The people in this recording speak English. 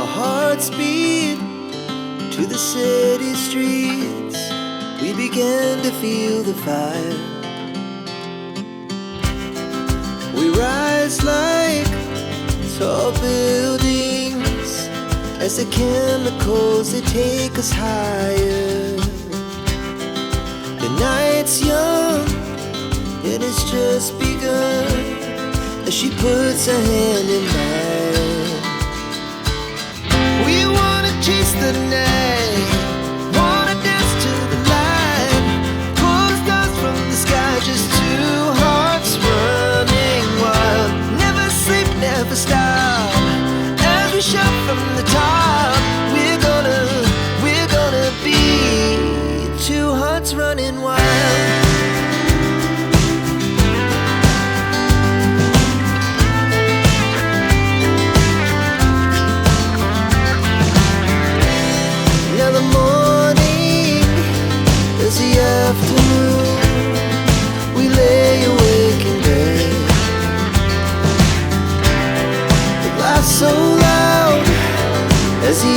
Our hearts beat to the city streets. We began to feel the fire. We rise like tall buildings as the chemicals, they take us higher. The night's young, it has just begun as she puts her hand in mine. We wanna chase the night, wanna dance to the light, pull the stars from the sky, just two hearts running wild. Never sleep, never stop, as we shout from the top. We're gonna be two hearts running wild. Afternoon, we lay awake in bed. The laughs so loud as the